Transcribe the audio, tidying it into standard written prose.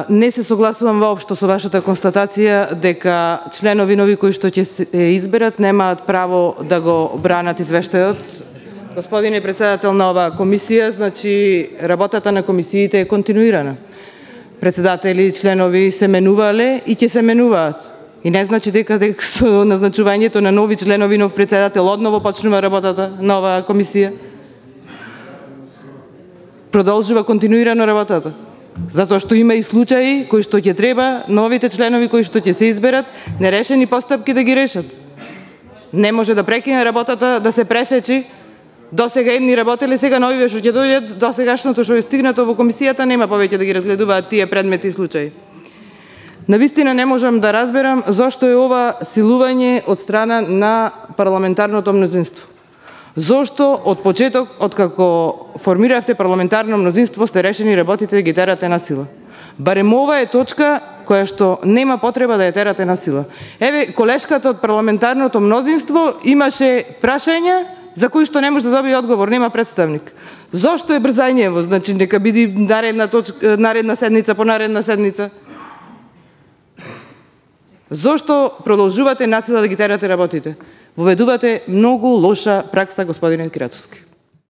Не се согласувам воопшто со вашата констатација дека членови нови кои што ќе се изберат немаат право да го бранат извештајот. Господине председател на оваа комисија, значи работата на комисиите е континуирана. Председатели и членови се менувале и ќе се менуваат. И не значи дека со назначувањето на нови членови, нов председател одново почнува работата на оваа комисија. Продолжува континуирано работата. Затоа што има и случаи кои што ќе треба новите членови кои што ќе се изберат нерешени постапки да ги решат. Не може да прекине работата, да се пресечи. Досега едни работеле, сега нови што ќе дојдат, досегашното што е стигнато во комисијата нема повеќе да ги разгледуваат тие предмети и случаи. Навистина не можам да разберам зошто е ова силување од страна на парламентарното мнозинство. Зошто од почеток, откако формиравте парламентарно мнозинство, сте решени работите да ги терате на сила? Барем ова е точка која што нема потреба да ја терате на сила. Еве, колешката од парламентарното мнозинство имаше прашања за кои што не може да добие одговор, нема представник. Зошто е брзањево? Значи, нека биде наредна седница по наредна седница. Зошто продолжувате насила да ги терате работите? Воведувате многу лоша пракса, господине Кирацовски.